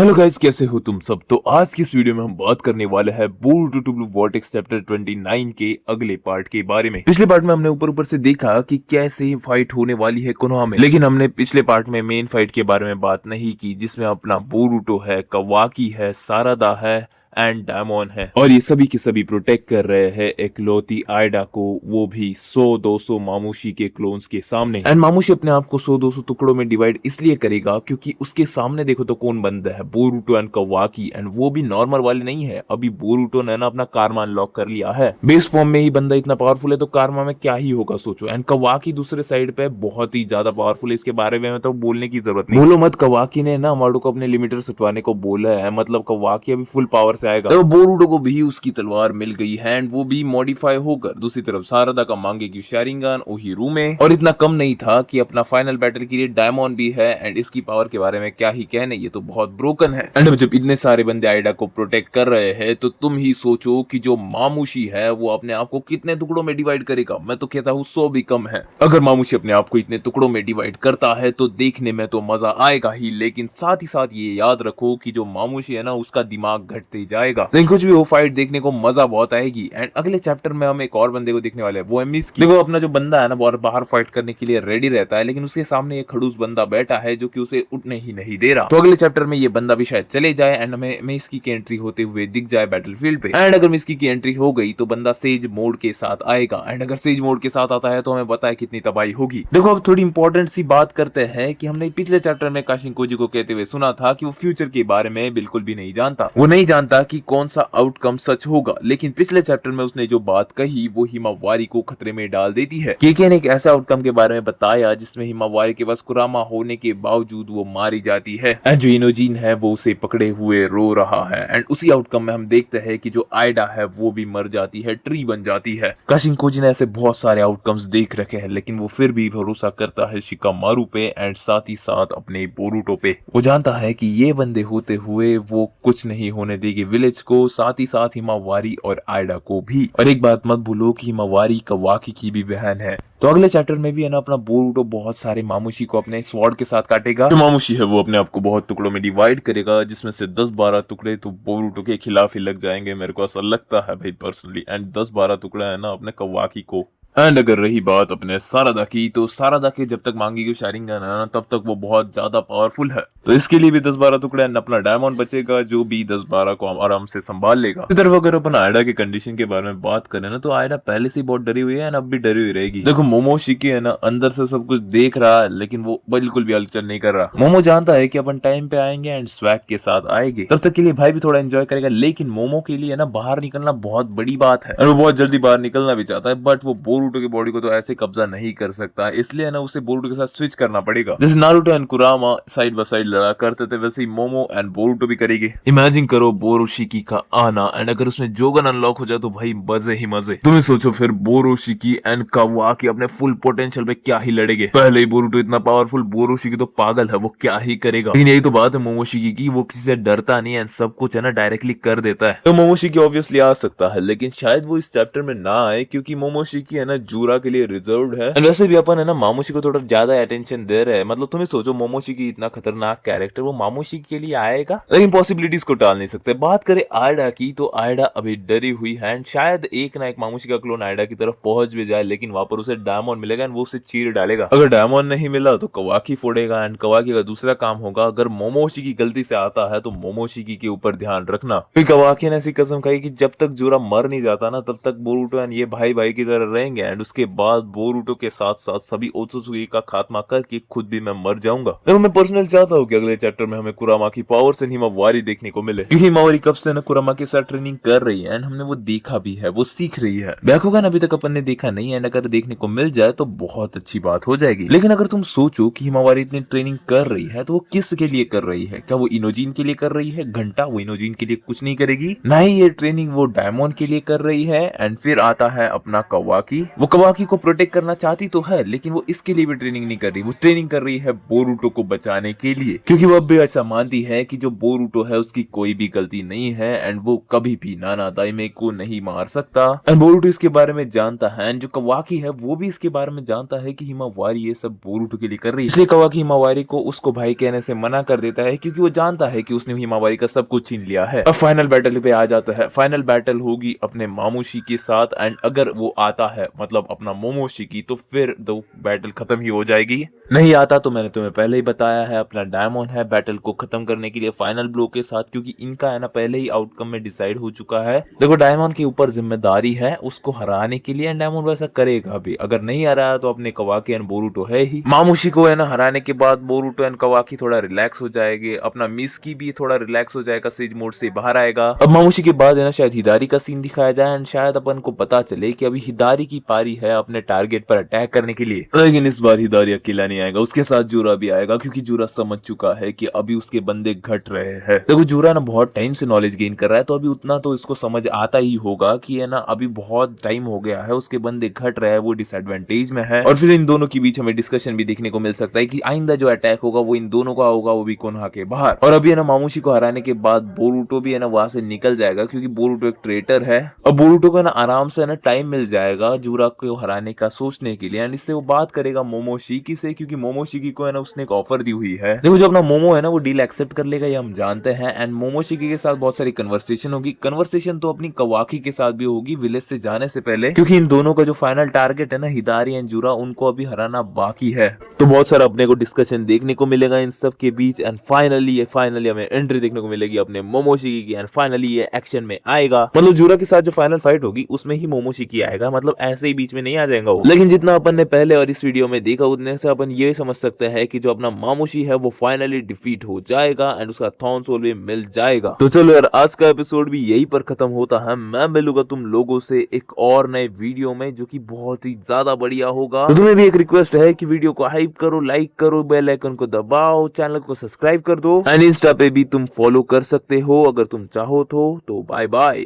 Hello guys, कैसे हो तुम सब। तो आज की इस वीडियो में हम बात करने वाले हैं Boruto two blue vortex chapter 29 के अगले पार्ट के बारे में। पिछले पार्ट में हमने ऊपर ऊपर से देखा कि कैसे फाइट होने वाली है कोनोहा में, लेकिन हमने पिछले पार्ट में मेन फाइट के बारे में बात नहीं की, जिसमें अपना बोरुटो है, कवाकी है, सारादा है एंड डायमोन है, और ये सभी के सभी प्रोटेक्ट कर रहे हैं एकलौती आयडा को, वो भी 100-200 मामूशी के क्लोन्स के सामने। एंड मामूशी अपने आप को 100-200 टुकड़ों में डिवाइड इसलिए करेगा क्योंकि उसके सामने देखो तो कौन बंदा है, बोरुटो एंड कवाकी, एंड वो भी नॉर्मल वाले नहीं है। अभी बोरुटो ने ना अपना कारमा अनलॉक कर लिया है, बेस फॉर्म में ही बंदा इतना पावरफुल है, तो कारमा में क्या ही होगा सोचो। एंड कवाकी दूसरे साइड पे बहुत ही ज्यादा पावरफुल है, इसके बारे में तो बोलने की जरूरत नहीं। बोलो मत, कवाकी ने ना माडो को अपने लिमिटर सटवाने को बोला है, मतलब कवाकी अभी फुल पावर से आएगा। तो बोरुटो को भी उसकी तलवार मिल गई है एंड वो भी मॉडिफाई होकर दूसरी तरफ सारदा का मांगे की शारिंगन ओहिरुमे, और इतना कम नहीं था कि अपना फाइनल बैटल के लिए डायमोन भी है। एंड इसकी पावर के बारे में क्या ही कहने, ये तो बहुत ब्रोकन है। एंड जब इतने सारे बंदे आयडा को प्रोटेक्ट कर रहे हैं, तो तुम ही सोचो कि जो मामूशी है वो अपने आप को कितने टुकड़ों में डिवाइड करेगा। मैं तो कहता हूँ 100 भी कम है। अगर मामूशी अपने आप को इतने टुकड़ों में डिवाइड करता है तो देखने में तो मजा आएगा ही, लेकिन साथ ही साथ ये याद रखो कि जो मामूशी है ना, उसका दिमाग घटते जाएगा। लेकिन कुछ भी हो, फाइट देखने को मजा बहुत आएगी। एंड अगले चैप्टर में हम एक और बंदे को देखने वाले हैं, वो है मिस्की। देखो अपना जो बंदा है ना, बाहर फाइट करने के लिए रेडी रहता है, लेकिन उसके सामने एक खड़ूस बंदा बैठा है जो कि उसे उठने ही नहीं दे रहा। तो अगले चैप्टर में ये बंदा भी शायद चले जाए एंड हमें मिस्की की एंट्री होते हुए दिख जाए बैटलफील्ड पे। एंड अगर मिस्की की एंट्री हो गई तो बंदा सेज मोड के साथ आएगा, एंड अगर सेज मोड के साथ आता है तो हमें पता है कितनी तबाही होगी। देखो अब थोड़ी इंपॉर्टेंट सी बात करते हैं कि हमने पिछले चैप्टर में काशिंकोजी को कहते हुए सुना था कि वो फ्यूचर के बारे में बिल्कुल भी नहीं जानता। वो नहीं जानता कि कौन सा आउटकम सच होगा, लेकिन पिछले चैप्टर में उसने जो बात कही वो हिमावारी को खतरे में डाल देती है। केके ने एक ऐसा आउटकम के बारे में बताया जिसमें हिमावारी के पास कुरामा होने के बावजूद वो मारी जाती है, एंड जो इनोजिन है वो उसे पकड़े हुए रो रहा है। एंड उसी आउटकम में हम देखते हैं कि जो आयडा है वो भी मर जाती है, ट्री बन जाती है। काशिंकोजी ने ऐसे बहुत सारे आउटकम्स देख रखे हैं, लेकिन वो फिर भी भरोसा करता है शिकामारू पे एंड साथ ही साथ अपने बोरुटो पे। वो जानता है कि ये बंदे होते हुए वो कुछ नहीं होने देगी विलेज को, साथ ही साथ हिमावारी और आयडा को भी। और एक बात मत भूलो कि हिमावारी कवाकी की भी बहन है। तो अगले चैप्टर में भी है ना, अपना बोरुटो बहुत सारे मामूशी को अपने स्वॉर्ड के साथ काटेगा। जो मामूशी है वो अपने आप को बहुत टुकड़ों में डिवाइड करेगा, जिसमें से 10-12 टुकड़े तो बोरुटो के खिलाफ ही लग जाएंगे, मेरे को ऐसा लगता है भाई पर्सनली। एंड 10-12 टुकड़ा है ना अपने कवाकी को। एंड अगर रही बात अपने सारादा की, तो सारादा के जब तक मांगी की शारिंगन है ना, तब तक वो बहुत ज्यादा पावरफुल है, तो इसके लिए भी 10-12 टुकड़े। एंड अपना डायमंड बचेगा जो भी 10-12 को आराम से संभाल लेगा। इस तरफ अगर अपन आयडा के कंडीशन के बारे में बात करें ना, तो आयडा पहले से बहुत डरी हुई है एंड अब भी डरी हुई रहेगी। देखो मोमोशिकी है ना, अंदर से सब कुछ देख रहा है, लेकिन वो बिल्कुल भी हलचल नहीं कर रहा। मोमो जानता है कि अपन टाइम पे आएंगे एंड स्वैग के साथ आएंगे, तब तक के लिए भाई भी थोड़ा एंजॉय करेगा। लेकिन मोमो के लिए ना बाहर निकलना बहुत बड़ी बात है, और वो बहुत जल्दी बाहर निकलना भी चाहता है, बट वो बोरुटो की बॉडी को तो ऐसे कब्जा नहीं कर सकता, इसलिए ना उसे बोरुटो के साथ स्विच करना पड़ेगा। जैसे नारुतो एंड कुरामा साइड बाय साइड लड़ा करते थे, वैसे ही मोमो एंड बोरुटो भी करेंगे। इमेजिन करो बोरोशिकी का आना, एंड अगर उसमें जोगन अनलॉक हो जाए तो भाई मजे ही मजे। तुम्हें सोचो फिर बोरोशिकी एंड कवाकी अपने फुल पोटेंशियल पे क्या ही लड़ेंगे। पहले ही बोरुटो इतना पावरफुल, बोरोशिकी तो पागल है, वो क्या ही करेगा। लेकिन यही तो बात है मोमोशिकी की, वो किसी से डरता नहीं है, सब कुछ है ना डायरेक्टली कर देता है। तो मोमोशिकी ऑब्वियसली आ सकता है, लेकिन शायद वो इस चैप्टर में ना आए, क्योंकि मोमोशिकी है ना जूरा के लिए रिजर्व्ड है। एंड वैसे भी अपन है ना मामूशी को थोड़ा ज्यादा अटेंशन दे रहे हैं, मतलब तुम्हें सोचो मोमोशिकी इतना खतरनाक कैरेक्टर, वो मामूशी के लिए आएगा, लेकिन पॉसिबिलिटीज को टाल नहीं सकते। बात करें आयडा की, तो आयडा अभी डरी हुई है, एंड शायद एक ना एक मामूशी का क्लोन आयडा की तरफ पहुंच भी जाए, लेकिन वहां पर उसे डायमंड मिलेगा एंड वो उसे चीर डालेगा। अगर डायमंड नहीं मिला तो कवाकी फोड़ेगा, एंड कवाकी का दूसरा काम होगा, अगर मोमोशिकी गलती से आता है तो मोमोशिकी के ऊपर ध्यान रखना। फिर कवाकी ने ऐसी कसम खाई कि जब तक जोरा मर नहीं जाता ना, तब तक बोरुटो एंड ये भाई भाई की तरह रहेंगे, एंड उसके बाद बोरुटो के साथ साथ सभी ओत्सुत्सुकी का खात्मा करके खुद भी मैं मर जाऊंगा। तो मैं पर्सनली चाहता हूँ कि अगले चैप्टर में हमें कुरामा की पावर से हिमावारी देखने को मिले, क्योंकि हिमावारी कब से ना कुरामा के साथ ट्रेनिंग कर रही है, एंड हमने वो देखा भी है, वो सीख रही है। बैकुगन अभी तक अपन ने देखा नहीं है, एंड अगर देखने को मिल जाए तो बहुत अच्छी बात हो जाएगी। लेकिन अगर तुम सोचो कि हिमावारी इतनी ट्रेनिंग कर रही है, तो वो किस के लिए कर रही है? क्या वो इनोजिन के लिए कर रही है? घंटा वो इनोजिन के लिए कुछ नहीं करेगी। ना ही ये ट्रेनिंग वो डायमंड के लिए कर रही है। एंड फिर आता है अपना कवाकी। वो कवाकी को प्रोटेक्ट करना चाहती तो है, लेकिन वो इसके लिए भी ट्रेनिंग नहीं कर रही, वो ट्रेनिंग कर रही है बोरुटो को बचाने के लिए, क्योंकि वो अब भी ऐसा मानती है कि जो बोरुटो है उसकी कोई भी गलती नहीं है एंड वो कभी भी नाना दाइमे को नहीं मार सकता। एंड बोरुटो इसके बारे में जानता है एंड जो कवाकी है वो भी इसके बारे में जानता है कि हिमावारी ये सब बोरुटो के लिए कर रही है। इसलिए कवाकी हिमावारी को उसको भाई कहने से मना कर देता है, क्योंकि वो जानता है कि उसने हिमावारी का सब कुछ छीन लिया है। अब फाइनल बैटल पे आ जाता है। फाइनल बैटल होगी अपने मामूशी के साथ एंड अगर वो आता है मतलब अपना मोमोशिकी तो फिर दो बैटल खत्म ही हो जाएगी। नहीं आता तो मैंने तुम्हें पहले ही बताया है, अपना डायमंड है बैटल को खत्म करने के लिए फाइनल ब्लो के साथ, क्योंकि इनका है ना पहले ही आउटकम में डिसाइड हो चुका है। देखो डायमंड के ऊपर जिम्मेदारी है उसको हराने के लिए एंड डायमंड वैसा करेगा भी। अगर नहीं हराया तो अपने कवाकी एंड बोरुटो है ही। मामूशी को है ना हराने के बाद बोरुटो एंड कवाकी थोड़ा रिलैक्स हो जाएंगे, अपना मिसकी भी थोड़ा रिलैक्स हो जाएगा, सीज मोड से बाहर आएगा। अब मामूशी के बाद है ना शायद हिदारी का सीन दिखाया जाए एंड शायद अपन को पता चले कि अभी हिदारी की पारी है अपने टारगेट पर अटैक करने के लिए। लेकिन इस बार हिदारी अकेला नहीं आएगा, उसके साथ जूरा भी आएगा, क्योंकि जूरा समझ चुका है कि अभी उसके बंदे घट रहे हैं। देखो जूरा ना बहुत टाइम से नॉलेज गेन कर रहा है, तो अभी उतना तो इसको समझ आता ही होगा कि है ना अभी बहुत टाइम हो गया है, उसके बंदे घट रहे हैं, वो डिसएडवांटेज में है। और फिर इन दोनों के बीच हमें डिस्कशन भी देखने को मिल सकता है कि आइंदा जो अटैक होगा वो इन दोनों का होगा, वो भी कोनहा के बाहर। और अभी है ना मामूशी को हराने के बाद बोरुटो भी है ना वहां से निकल जाएगा, क्योंकि बोरुटो एक ट्रेटर है। और बोरुटो को ना आराम से ना टाइम मिल जाएगा जूरा को हराने का सोचने के लिए एंड इससे वो बात करेगा मोमोशिकी से, क्योंकि मोमोशिकी को है ना उसने एक ऑफर दी हुई है। देखो जो अपना मोमो है ना वो डील एक्सेप्ट कर लेगा, ये हम जानते हैं। एंड मोमोशिकी के साथ बहुत सारी कन्वर्सेशन होगी। कन्वर्सेशन तो अपनी कवाकी के साथ भी होगी विलेज से जाने से पहले, क्योंकि इन दोनों का जो फाइनल टारगेट है ना हिदारी एंड जूरा, उनको अभी हराना बाकी है। तो बहुत सारा अपने को डिस्कशन देखने को मिलेगा इन सब के बीच एंड फाइनली हमें एंट्री देखने को मिलेगी अपने मोमोशिकी की एंड फाइनली ये एक्शन में आएगा। मतलब जूरा के साथ जो फाइनल फाइट होगी उसमें ही मोमोशिकी आएगा, मतलब ऐसे ही बीच में नहीं आ जाएगा वो। लेकिन जितना अपन ने पहले और इस वीडियो में देखा उतने से अपन ये समझ सकते हैं कि जो अपना मामूशी है वो फाइनली डिफीट हो जाएगा एंड उसका थॉर्न सोल भी मिल जाएगा। तो चलो यार आज का एपिसोड भी यही पर खत्म होता है। मैं मिलूंगा तुम लोगों से एक और नए वीडियो में जो कि बहुत ही ज्यादा बढ़िया होगा। तो तुम्हें भी एक रिक्वेस्ट है कि वीडियो को हाइप करो, लाइक करो, बेल आइकन को दबाओ, चैनल को सब्सक्राइब कर दो एंड इंस्टा पे भी तुम फॉलो कर सकते हो अगर तुम चाहो तो बाय बाय।